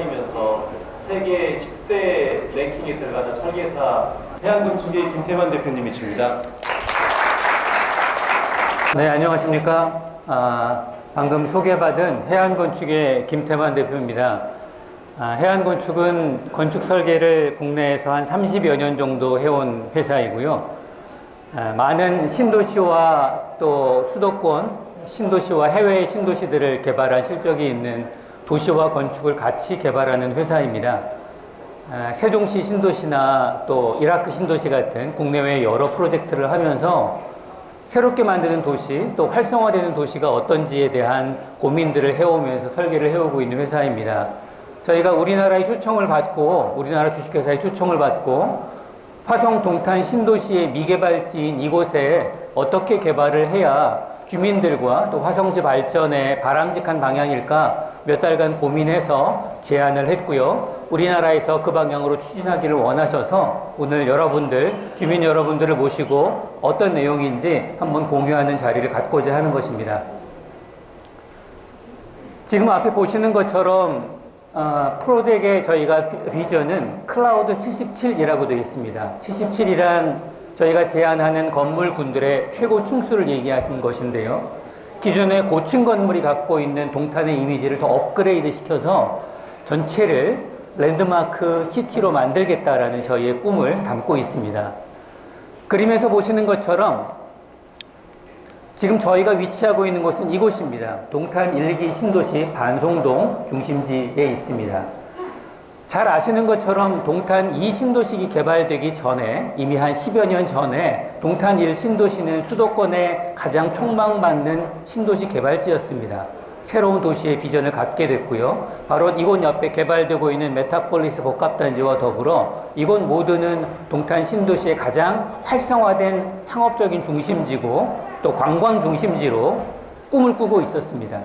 회사이면서 세계 10대 랭킹에 들어가는 설계사 해안건축의 김태만 대표님이십니다. 네, 안녕하십니까. 방금 소개받은 해안건축의 김태만 대표입니다. 해안건축은 건축 설계를 국내에서 한 30여 년 정도 해온 회사이고요. 많은 신도시와 또 수도권 신도시와 해외 신도시들을 개발한 실적이 있는 도시와 건축을 같이 개발하는 회사입니다. 세종시 신도시나 또 이라크 신도시 같은 국내외 여러 프로젝트를 하면서 새롭게 만드는 도시, 또 활성화되는 도시가 어떤지에 대한 고민들을 해오면서 설계를 해오고 있는 회사입니다. 저희가 우리나라의 초청을 받고, 우리나라 주식회사의 초청을 받고 화성 동탄 신도시의 미개발지인 이곳에 어떻게 개발을 해야 주민들과 또 화성지 발전에 바람직한 방향일까 몇 달간 고민해서 제안을 했고요. 우리나라에서 그 방향으로 추진하기를 원하셔서 오늘 여러분들, 주민 여러분들을 모시고 어떤 내용인지 한번 공유하는 자리를 갖고자 하는 것입니다. 지금 앞에 보시는 것처럼 프로젝트의 저희가 비전은 클라우드 77이라고 되어 있습니다. 77이란 저희가 제안하는 건물군들의 최고 층수를 얘기하는 것인데요. 기존의 고층 건물이 갖고 있는 동탄의 이미지를 더 업그레이드 시켜서 전체를 랜드마크 시티로 만들겠다라는 저희의 꿈을 담고 있습니다. 그림에서 보시는 것처럼 지금 저희가 위치하고 있는 곳은 이곳입니다. 동탄 1기 신도시 반송동 중심지에 있습니다. 잘 아시는 것처럼 동탄 2 신도시가 개발되기 전에 이미 한 10여 년 전에 동탄 1 신도시는 수도권의 가장 촉망받는 신도시 개발지였습니다. 새로운 도시의 비전을 갖게 됐고요. 바로 이곳 옆에 개발되고 있는 메타폴리스 복합단지와 더불어 이곳 모두는 동탄 신도시의 가장 활성화된 상업적인 중심지고 또 관광 중심지로 꿈을 꾸고 있었습니다.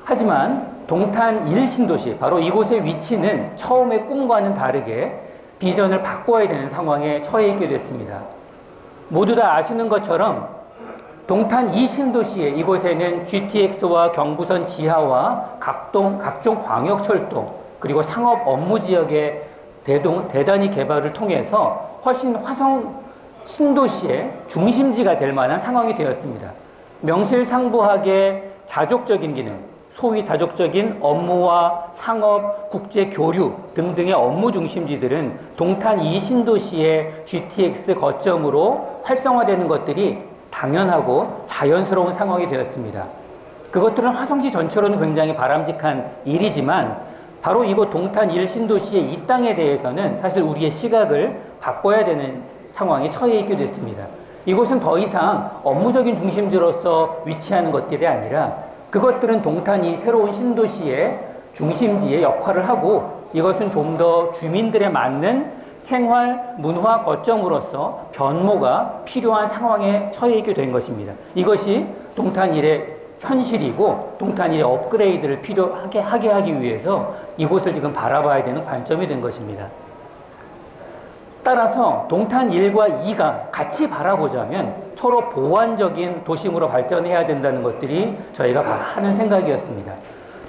하지만 동탄 1 신도시, 바로 이곳의 위치는 처음의 꿈과는 다르게 비전을 바꿔야 되는 상황에 처해 있게 됐습니다. 모두 다 아시는 것처럼 동탄 2 신도시에 이곳에는 GTX와 경부선 지하와 각종 광역철도 그리고 상업 업무 지역의 대단히 개발을 통해서 훨씬 화성 신도시의 중심지가 될 만한 상황이 되었습니다. 명실상부하게 자족적인 기능, 소위 자족적인 업무와 상업, 국제 교류 등등의 업무 중심지들은 동탄 2 신도시의 GTX 거점으로 활성화되는 것들이 당연하고 자연스러운 상황이 되었습니다. 그것들은 화성시 전체로는 굉장히 바람직한 일이지만 바로 이곳 동탄 1 신도시의 이 땅에 대해서는 사실 우리의 시각을 바꿔야 되는 상황에 처해 있게 됐습니다. 이곳은 더 이상 업무적인 중심지로서 위치하는 것들이 아니라 그것들은 동탄이 새로운 신도시의 중심지의 역할을 하고 이것은 좀 더 주민들에 맞는 생활, 문화 거점으로서 변모가 필요한 상황에 처해 있게 된 것입니다. 이것이 동탄 1의 현실이고 동탄 1의 업그레이드를 필요하게 하기 위해서 이곳을 지금 바라봐야 되는 관점이 된 것입니다. 따라서 동탄 1과 2가 같이 바라보자면 서로 보완적인 도심으로 발전해야 된다는 것들이 저희가 하는 생각이었습니다.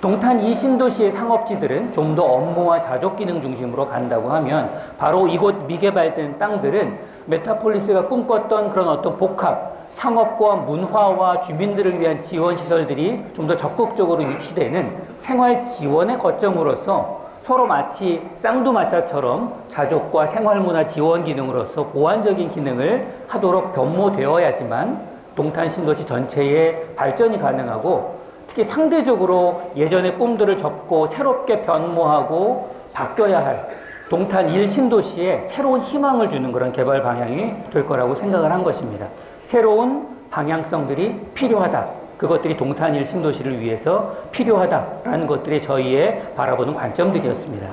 동탄 2 신도시의 상업지들은 좀 더 업무와 자족 기능 중심으로 간다고 하면 바로 이곳 미개발된 땅들은 메타폴리스가 꿈꿨던 그런 어떤 복합, 상업과 문화와 주민들을 위한 지원 시설들이 좀 더 적극적으로 유치되는 생활 지원의 거점으로서 서로 마치 쌍두마차처럼 자족과 생활문화 지원 기능으로서 보완적인 기능을 하도록 변모되어야지만 동탄 신도시 전체의 발전이 가능하고 특히 상대적으로 예전의 꿈들을 접고 새롭게 변모하고 바뀌어야 할 동탄 1 신도시에 새로운 희망을 주는 그런 개발 방향이 될 거라고 생각을 한 것입니다. 새로운 방향성들이 필요하다. 그것들이 동탄 1 신도시를 위해서 필요하다라는 것들이 저희의 바라보는 관점들이었습니다.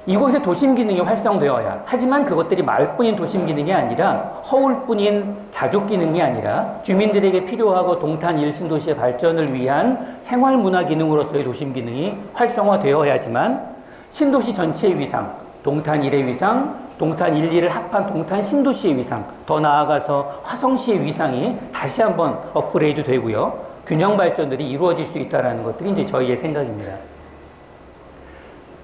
이곳의 도심 기능이 활성되어야 하지만 그것들이 말뿐인 도심 기능이 아니라 허울뿐인 자족 기능이 아니라 주민들에게 필요하고 동탄 1 신도시의 발전을 위한 생활 문화 기능으로서의 도심 기능이 활성화되어야지만 신도시 전체의 위상, 동탄 1의 위상, 동탄 1, 2를 합한 동탄 신도시의 위상, 더 나아가서 화성시의 위상이 다시 한번 업그레이드 되고요. 균형 발전들이 이루어질 수 있다는 것들이 이제 저희의 생각입니다.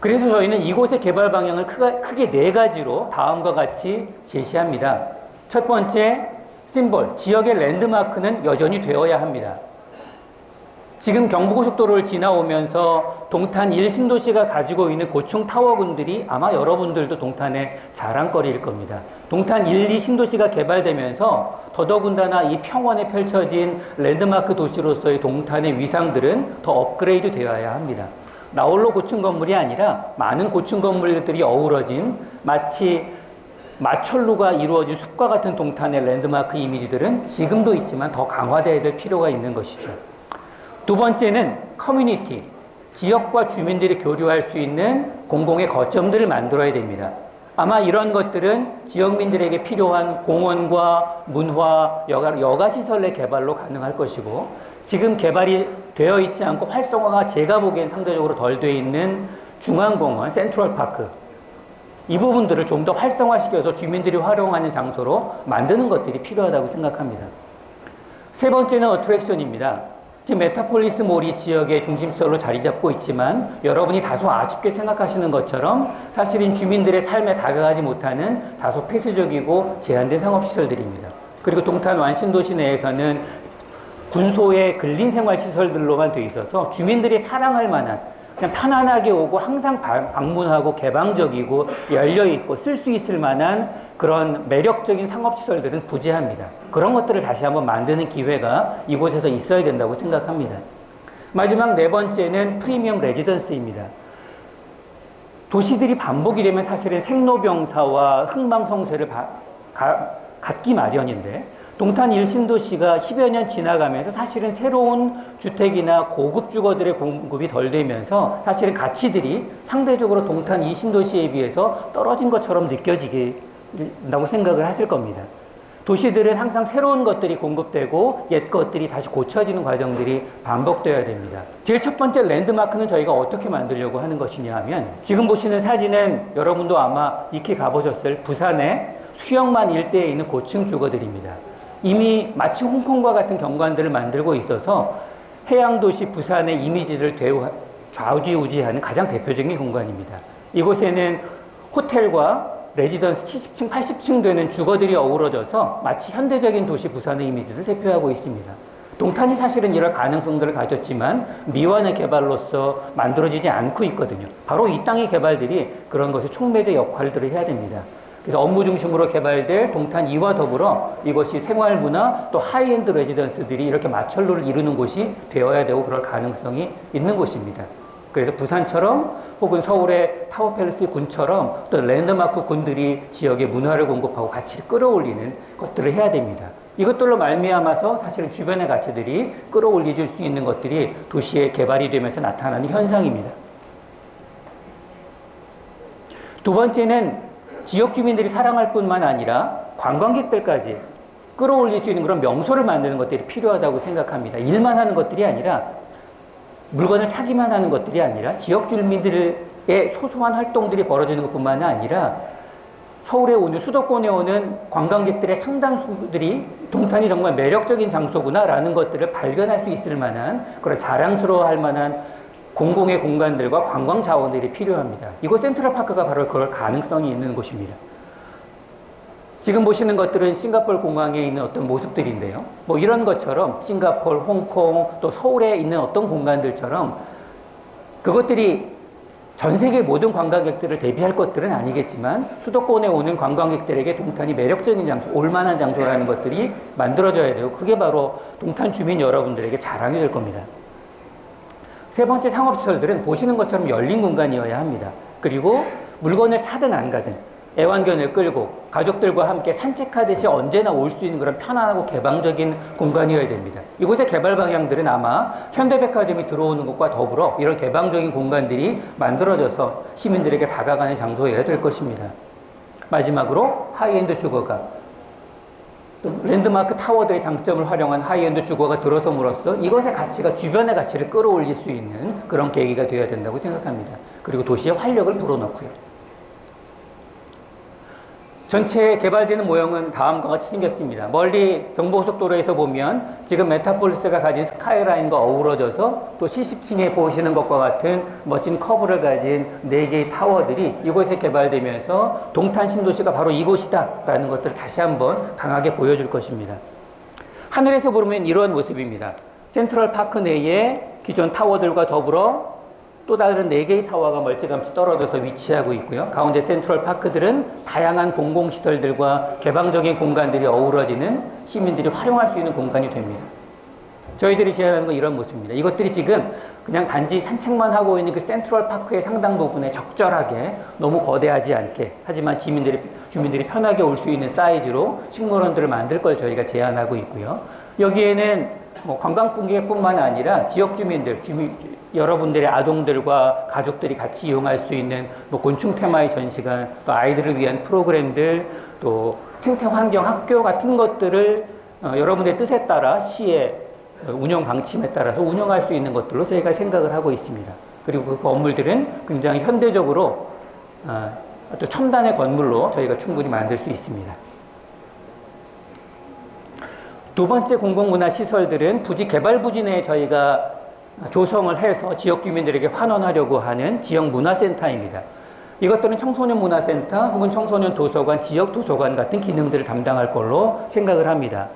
그래서 저희는 이곳의 개발 방향을 크게 네 가지로 다음과 같이 제시합니다. 첫 번째, 심볼, 지역의 랜드마크는 여전히 되어야 합니다. 지금 경부고속도로를 지나오면서 동탄 1신도시가 가지고 있는 고층 타워群들이 아마 여러분들도 동탄의 자랑거리일 겁니다. 동탄 1, 2신도시가 개발되면서 더더군다나 이 평원에 펼쳐진 랜드마크 도시로서의 동탄의 위상들은 더 업그레이드 되어야 합니다. 나홀로 고층 건물이 아니라 많은 고층 건물들이 어우러진 마치 마철루가 이루어진 숲과 같은 동탄의 랜드마크 이미지들은 지금도 있지만 더 강화되어야 될 필요가 있는 것이죠. 두 번째는 커뮤니티, 지역과 주민들이 교류할 수 있는 공공의 거점들을 만들어야 됩니다. 아마 이런 것들은 지역민들에게 필요한 공원과 문화, 여가시설의 개발로 가능할 것이고, 지금 개발이 되어 있지 않고 활성화가 제가 보기엔 상대적으로 덜 되어 있는 중앙공원, 센트럴파크, 이 부분들을 좀 더 활성화시켜서 주민들이 활용하는 장소로 만드는 것들이 필요하다고 생각합니다. 세 번째는 어트랙션입니다. 지금 메타폴리스 몰이 지역의 중심지로 자리 잡고 있지만 여러분이 다소 아쉽게 생각하시는 것처럼 사실은 주민들의 삶에 다가가지 못하는 다소 폐쇄적이고 제한된 상업시설들입니다. 그리고 동탄 완신도시 내에서는 군소의 근린생활시설들로만 돼 있어서 주민들이 사랑할 만한, 그냥 편안하게 오고 항상 방문하고 개방적이고 열려있고 쓸 수 있을 만한 그런 매력적인 상업시설들은 부재합니다. 그런 것들을 다시 한번 만드는 기회가 이곳에서 있어야 된다고 생각합니다. 마지막 네 번째는 프리미엄 레지던스입니다. 도시들이 반복이 되면 사실은 생로병사와 흥망성쇠를 갖기 마련인데, 동탄 1신도시가 10여 년 지나가면서 사실은 새로운 주택이나 고급 주거들의 공급이 덜 되면서 사실은 가치들이 상대적으로 동탄 2신도시에 비해서 떨어진 것처럼 느껴지긴다고 생각을 하실 겁니다. 도시들은 항상 새로운 것들이 공급되고 옛 것들이 다시 고쳐지는 과정들이 반복되어야 됩니다. 제일 첫 번째 랜드마크는 저희가 어떻게 만들려고 하는 것이냐 하면, 지금 보시는 사진은 여러분도 아마 익히 가보셨을 부산의 수영만 일대에 있는 고층 주거들입니다. 이미 마치 홍콩과 같은 경관들을 만들고 있어서 해양도시 부산의 이미지를 좌우지우지하는 가장 대표적인 공간입니다. 이곳에는 호텔과 레지던스 70층, 80층 되는 주거들이 어우러져서 마치 현대적인 도시 부산의 이미지를 대표하고 있습니다. 동탄이 사실은 이럴 가능성들을 가졌지만 미완의 개발로서 만들어지지 않고 있거든요. 바로 이 땅의 개발들이 그런 것의 촉매제 역할들을 해야 됩니다. 그래서 업무 중심으로 개발될 동탄 2와 더불어 이것이 생활문화 또 하이엔드 레지던스들이 이렇게 마철로를 이루는 곳이 되어야 되고 그럴 가능성이 있는 곳입니다. 그래서 부산처럼 혹은 서울의 타워팰리스 군처럼 또 랜드마크 군들이 지역의 문화를 공급하고 가치를 끌어올리는 것들을 해야 됩니다. 이것들로 말미암아서 사실은 주변의 가치들이 끌어올려질 수 있는 것들이 도시의 개발이 되면서 나타나는 현상입니다. 두 번째는 지역 주민들이 사랑할 뿐만 아니라 관광객들까지 끌어올릴 수 있는 그런 명소를 만드는 것들이 필요하다고 생각합니다. 일만 하는 것들이 아니라, 물건을 사기만 하는 것들이 아니라 지역 주민들의 소소한 활동들이 벌어지는 것뿐만 아니라 서울에 오는, 수도권에 오는 관광객들의 상당수들이 동탄이 정말 매력적인 장소구나라는 것들을 발견할 수 있을 만한 그런 자랑스러워할 만한 공공의 공간들과 관광 자원들이 필요합니다. 이곳 센트럴파크가 바로 그럴 가능성이 있는 곳입니다. 지금 보시는 것들은 싱가포르 공항에 있는 어떤 모습들인데요. 뭐 이런 것처럼 싱가포르, 홍콩, 또 서울에 있는 어떤 공간들처럼 그것들이 전 세계 모든 관광객들을 대비할 것들은 아니겠지만 수도권에 오는 관광객들에게 동탄이 매력적인 장소, 올만한 장소라는 것들이 만들어져야 되고, 그게 바로 동탄 주민 여러분들에게 자랑이 될 겁니다. 세 번째, 상업시설들은 보시는 것처럼 열린 공간이어야 합니다. 그리고 물건을 사든 안 가든 애완견을 끌고 가족들과 함께 산책하듯이 언제나 올 수 있는 그런 편안하고 개방적인 공간이어야 됩니다. 이곳의 개발 방향들은 아마 현대백화점이 들어오는 것과 더불어 이런 개방적인 공간들이 만들어져서 시민들에게 다가가는 장소여야 될 것입니다. 마지막으로 하이엔드 주거가, 랜드마크 타워들의 장점을 활용한 하이엔드 주거가 들어섬으로써 이것의 가치가 주변의 가치를 끌어올릴 수 있는 그런 계기가 되어야 된다고 생각합니다. 그리고 도시의 활력을 불어넣고요. 전체 개발되는 모형은 다음과 같이 생겼습니다. 멀리 경부고속도로에서 보면 지금 메타폴리스가 가진 스카이라인과 어우러져서 또 70층에 보시는 것과 같은 멋진 커브를 가진 4개의 타워들이 이곳에 개발되면서 동탄 신도시가 바로 이곳이다라는 것들을 다시 한번 강하게 보여줄 것입니다. 하늘에서 보면 이런 모습입니다. 센트럴파크 내에 기존 타워들과 더불어 또 다른 4개의 타워가 멀찌감치 떨어져서 위치하고 있고요. 가운데 센트럴파크들은 다양한 공공시설들과 개방적인 공간들이 어우러지는 시민들이 활용할 수 있는 공간이 됩니다. 저희들이 제안하는 건 이런 모습입니다. 이것들이 지금 그냥 단지 산책만 하고 있는 그 센트럴파크의 상당 부분에 적절하게 너무 거대하지 않게 하지만 주민들이 편하게 올 수 있는 사이즈로 식물원들을 만들 걸 저희가 제안하고 있고요. 여기에는 관광객뿐만 아니라 지역 주민들, 여러분들의 아동들과 가족들이 같이 이용할 수 있는 곤충 테마의 전시관, 또 아이들을 위한 프로그램들, 또 생태환경 학교 같은 것들을 여러분의 뜻에 따라 시의 운영 방침에 따라서 운영할 수 있는 것들로 저희가 생각을 하고 있습니다. 그리고 그 건물들은 굉장히 현대적으로 또 첨단의 건물로 저희가 충분히 만들 수 있습니다. 두 번째 공공문화시설들은 부지 개발 부지 내에 저희가 조성을 해서 지역 주민들에게 환원하려고 하는 지역문화센터입니다. 이것들은 청소년 문화센터 혹은 청소년 도서관, 지역 도서관 같은 기능들을 담당할 걸로 생각을 합니다.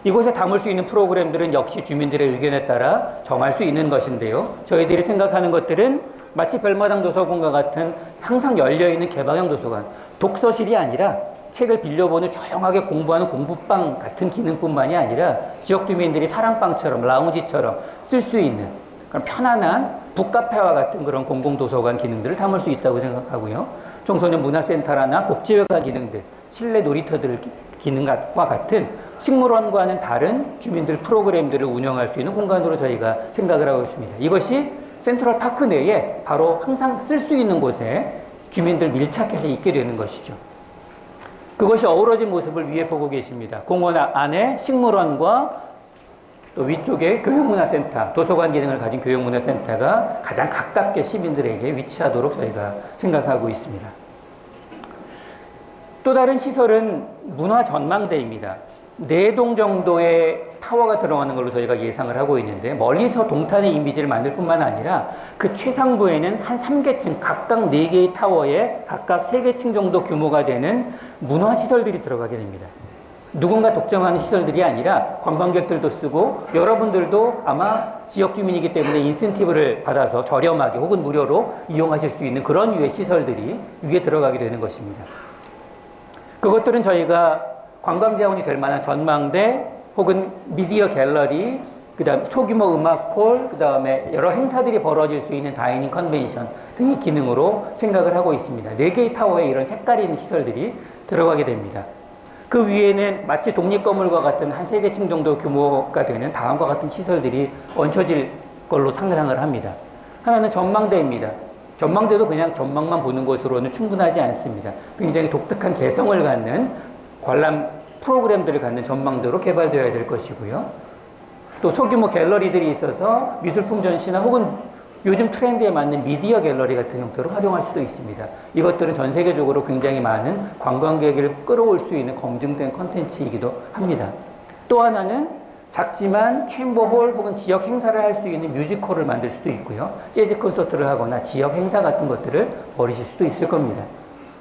이곳에 담을 수 있는 프로그램들은 역시 주민들의 의견에 따라 정할 수 있는 것인데요. 저희들이 생각하는 것들은 마치 별마당 도서관과 같은 항상 열려있는 개방형 도서관, 독서실이 아니라 책을 빌려보는 조용하게 공부하는 공부방 같은 기능뿐만이 아니라 지역 주민들이 사랑방처럼 라운지처럼 쓸 수 있는 그런 편안한 북카페와 같은 그런 공공도서관 기능들을 담을 수 있다고 생각하고요. 청소년 문화센터나 복지회관 기능들, 실내 놀이터들 기능과 같은 식물원과는 다른 주민들 프로그램들을 운영할 수 있는 공간으로 저희가 생각을 하고 있습니다. 이것이 센트럴파크 내에 바로 항상 쓸 수 있는 곳에 주민들 밀착해서 있게 되는 것이죠. 그것이 어우러진 모습을 위에 보고 계십니다. 공원 안에 식물원과 또 위쪽에 교육문화센터, 도서관 기능을 가진 교육문화센터가 가장 가깝게 시민들에게 위치하도록 저희가 생각하고 있습니다. 또 다른 시설은 문화전망대입니다. 4동 정도의 타워가 들어가는 걸로 저희가 예상을 하고 있는데 멀리서 동탄의 이미지를 만들 뿐만 아니라 그 최상부에는 한 3개층 각각 4개의 타워에 각각 3개층 정도 규모가 되는 문화시설들이 들어가게 됩니다. 누군가 독점하는 시설들이 아니라 관광객들도 쓰고 여러분들도 아마 지역 주민이기 때문에 인센티브를 받아서 저렴하게 혹은 무료로 이용하실 수 있는 그런 유의 시설들이 위에 들어가게 되는 것입니다. 그것들은 저희가 관광 자원이 될 만한 전망대 혹은 미디어 갤러리, 그다음 소규모 음악홀, 그다음에 여러 행사들이 벌어질 수 있는 다이닝 컨벤션 등의 기능으로 생각을 하고 있습니다. 4개의 타워에 이런 색깔이 있는 시설들이 들어가게 됩니다. 그 위에는 마치 독립건물과 같은 한 3개층 정도 규모가 되는 다음과 같은 시설들이 얹혀질 걸로 상상을 합니다. 하나는 전망대입니다. 전망대도 그냥 전망만 보는 것으로는 충분하지 않습니다. 굉장히 독특한 개성을 갖는 관람 프로그램들을 갖는 전망대로 개발되어야 될 것이고요. 또 소규모 갤러리들이 있어서 미술품 전시나 혹은 요즘 트렌드에 맞는 미디어 갤러리 같은 형태로 활용할 수도 있습니다. 이것들은 전 세계적으로 굉장히 많은 관광객을 끌어올 수 있는 검증된 컨텐츠이기도 합니다. 또 하나는 작지만 챔버홀 혹은 지역 행사를 할 수 있는 뮤지컬을 만들 수도 있고요. 재즈 콘서트를 하거나 지역 행사 같은 것들을 벌이실 수도 있을 겁니다.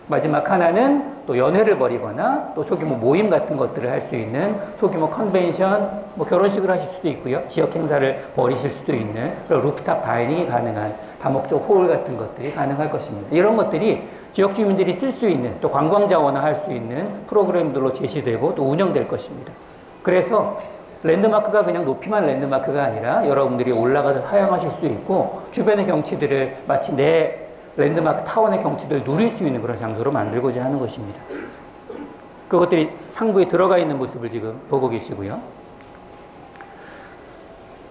마지막 하나는 또 연회를 벌이거나 또 소규모 모임 같은 것들을 할 수 있는 소규모 컨벤션, 결혼식을 하실 수도 있고요. 지역 행사를 벌이실 수도 있는 루프탑 다이닝이 가능한 다목적 홀 같은 것들이 가능할 것입니다. 이런 것들이 지역 주민들이 쓸 수 있는 또 관광 자원화할 수 있는 프로그램들로 제시되고 또 운영될 것입니다. 그래서 랜드마크가 그냥 높이만 랜드마크가 아니라 여러분들이 올라가서 사용하실 수 있고 주변의 경치들을 마치 내 랜드마크 타원의 경치들을 누릴 수 있는 그런 장소로 만들고자 하는 것입니다. 그것들이 상부에 들어가 있는 모습을 지금 보고 계시고요.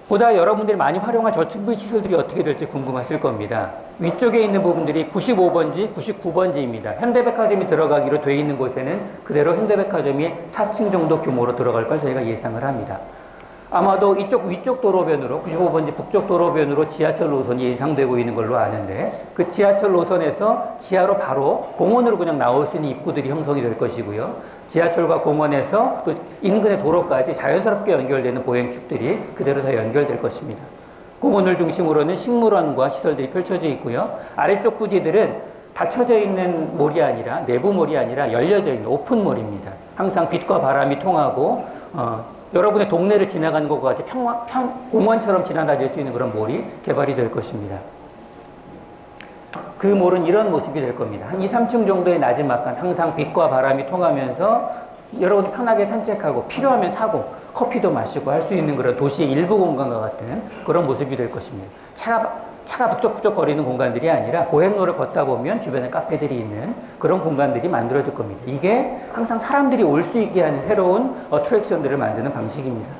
보다 여러분들이 많이 활용할 저층부 시설들이 어떻게 될지 궁금하실 겁니다. 위쪽에 있는 부분들이 95번지, 99번지입니다. 현대백화점이 들어가기로 되어 있는 곳에는 그대로 현대백화점이 4층 정도 규모로 들어갈 걸 저희가 예상을 합니다. 아마도 이쪽 위쪽 도로변으로 95번지 북쪽 도로변으로 지하철 노선이 예상되고 있는 걸로 아는데 그 지하철 노선에서 지하로 바로 공원으로 그냥 나올 수 있는 입구들이 형성이 될 것이고요. 지하철과 공원에서 또 인근의 도로까지 자연스럽게 연결되는 보행축들이 그대로 다 연결될 것입니다. 공원을 중심으로는 식물원과 시설들이 펼쳐져 있고요. 아래쪽 부지들은 닫혀져 있는 몰이 아니라 내부 몰이 아니라 열려져 있는 오픈몰입니다. 항상 빛과 바람이 통하고 여러분의 동네를 지나가는 것과 같이 공원처럼 지나다닐 수 있는 그런 몰이 개발이 될 것입니다. 그 몰은 이런 모습이 될 겁니다. 한 2, 3층 정도의 낮은 막간, 항상 빛과 바람이 통하면서 여러분이 편하게 산책하고 필요하면 사고 커피도 마시고 할 수 있는 그런 도시의 일부 공간과 같은 그런 모습이 될 것입니다. 차가 북적북적 거리는 공간들이 아니라 보행로를 걷다 보면 주변에 카페들이 있는 그런 공간들이 만들어질 겁니다. 이게 항상 사람들이 올 수 있게 하는 새로운 어트랙션들을 만드는 방식입니다.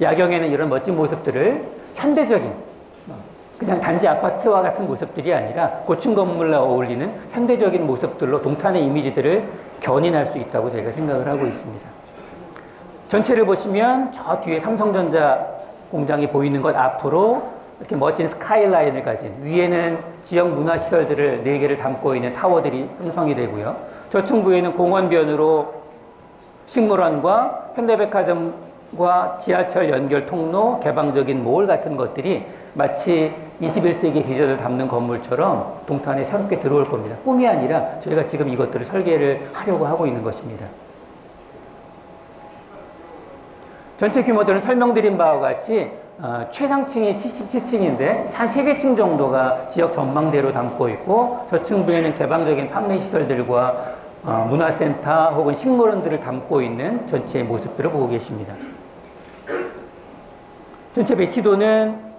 야경에는 이런 멋진 모습들을 현대적인 그냥 단지 아파트와 같은 모습들이 아니라 고층 건물과 어울리는 현대적인 모습들로 동탄의 이미지들을 견인할 수 있다고 저희가 생각을 하고 있습니다. 전체를 보시면 저 뒤에 삼성전자 공장이 보이는 것 앞으로 이렇게 멋진 스카이라인을 가진 위에는 지역 문화시설들을 4개를 담고 있는 타워들이 형성이 되고요. 저층부에는 공원변으로 식물원과 현대백화점과 지하철 연결 통로, 개방적인 몰 같은 것들이 마치 21세기 비전을 담는 건물처럼 동탄에 새롭게 들어올 겁니다. 꿈이 아니라 저희가 지금 이것들을 설계를 하려고 하고 있는 것입니다. 전체 규모들은 설명드린 바와 같이 최상층이 77층인데 한 3개 층 정도가 지역 전망대로 담고 있고 저층부에는 개방적인 판매시설들과 문화센터 혹은 식물원들을 담고 있는 전체의 모습들을 보고 계십니다. 전체 배치도는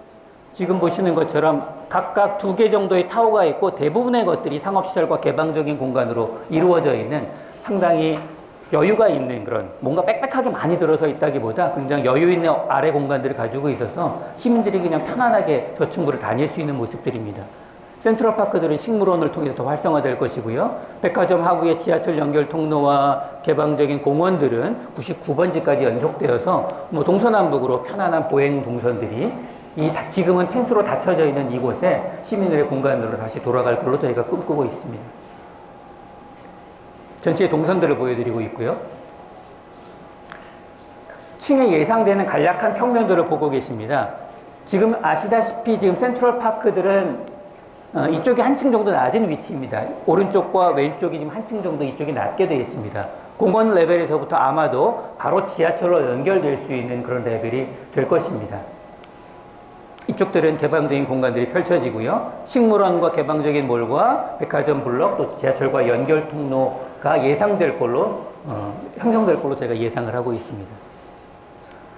지금 보시는 것처럼 각각 2개 정도의 타워가 있고 대부분의 것들이 상업시설과 개방적인 공간으로 이루어져 있는 상당히 여유가 있는 그런 뭔가 빽빽하게 많이 들어서 있다기보다 굉장히 여유 있는 아래 공간들을 가지고 있어서 시민들이 그냥 편안하게 저층부를 다닐 수 있는 모습들입니다. 센트럴파크들은 식물원을 통해서 더 활성화될 것이고요. 백화점 하부의 지하철 연결 통로와 개방적인 공원들은 99번지까지 연속되어서 동서남북으로 편안한 보행 동선들이 지금은 펜스로 닫혀져 있는 이곳에 시민들의 공간으로 다시 돌아갈 걸로 저희가 꿈꾸고 있습니다. 전체 동선들을 보여드리고 있고요. 층에 예상되는 간략한 평면도를 보고 계십니다. 지금 아시다시피 지금 센트럴파크들은 이쪽이 한층 정도 낮은 위치입니다. 오른쪽과 왼쪽이 지금 한층 정도 이쪽이 낮게 되어 있습니다. 공원 레벨에서부터 아마도 바로 지하철로 연결될 수 있는 그런 레벨이 될 것입니다. 이쪽들은 개방적인 공간들이 펼쳐지고요. 식물원과 개방적인 몰과 백화점 블록 또 지하철과 연결 통로가 예상될 걸로 형성될 걸로 제가 예상을 하고 있습니다.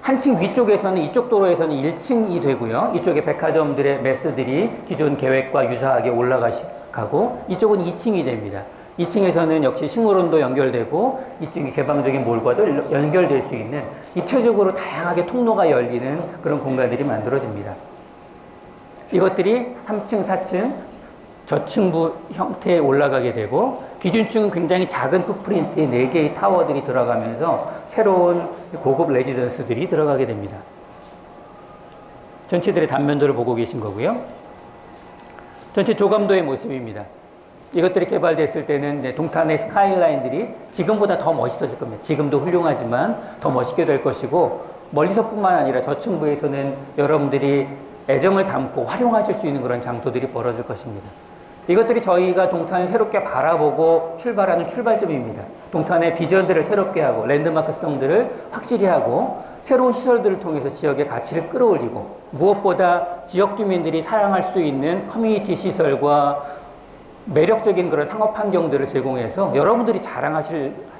한층 위쪽에서는 이쪽 도로에서는 1층이 되고요. 이쪽에 백화점들의 매스들이 기존 계획과 유사하게 올라가고 이쪽은 2층이 됩니다. 2층에서는 역시 식물원도 연결되고 이쪽이 개방적인 몰과도 연결될 수 있는 입체적으로 다양하게 통로가 열리는 그런 공간들이 만들어집니다. 이것들이 3층, 4층 저층부 형태에 올라가게 되고 기준층은 굉장히 작은 풋프린트의 4개의 타워들이 들어가면서 새로운 고급 레지던스들이 들어가게 됩니다. 전체들의 단면도를 보고 계신 거고요. 전체 조감도의 모습입니다. 이것들이 개발됐을 때는 이제 동탄의 스카이라인들이 지금보다 더 멋있어질 겁니다. 지금도 훌륭하지만 더 멋있게 될 것이고 멀리서뿐만 아니라 저층부에서는 여러분들이 애정을 담고 활용하실 수 있는 그런 장소들이 벌어질 것입니다. 이것들이 저희가 동탄을 새롭게 바라보고 출발하는 출발점입니다. 동탄의 비전들을 새롭게 하고 랜드마크성들을 확실히 하고 새로운 시설들을 통해서 지역의 가치를 끌어올리고 무엇보다 지역 주민들이 사용할 수 있는 커뮤니티 시설과 매력적인 그런 상업 환경들을 제공해서 여러분들이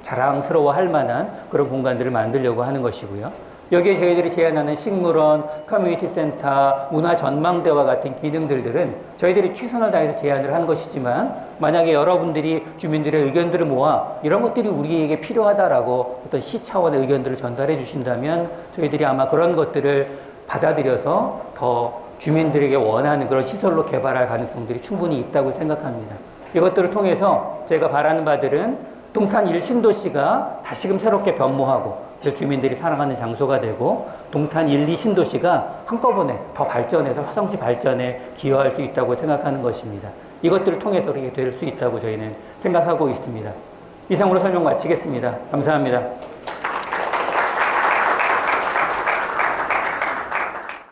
자랑스러워할 만한 그런 공간들을 만들려고 하는 것이고요. 여기에 저희들이 제안하는 식물원, 커뮤니티 센터, 문화 전망대와 같은 기능들은 저희들이 최선을 다해서 제안을 한 것이지만 만약에 여러분들이 주민들의 의견들을 모아 이런 것들이 우리에게 필요하다라고 어떤 시 차원의 의견들을 전달해 주신다면 저희들이 아마 그런 것들을 받아들여서 더 주민들에게 원하는 그런 시설로 개발할 가능성들이 충분히 있다고 생각합니다. 이것들을 통해서 저희가 바라는 바들은 동탄 1 신도시가 다시금 새롭게 변모하고 주민들이 살아가는 장소가 되고 동탄 1, 2 신도시가 한꺼번에 더 발전해서 화성시 발전에 기여할 수 있다고 생각하는 것입니다. 이것들을 통해서 그렇게 될 수 있다고 저희는 생각하고 있습니다. 이상으로 설명 마치겠습니다. 감사합니다.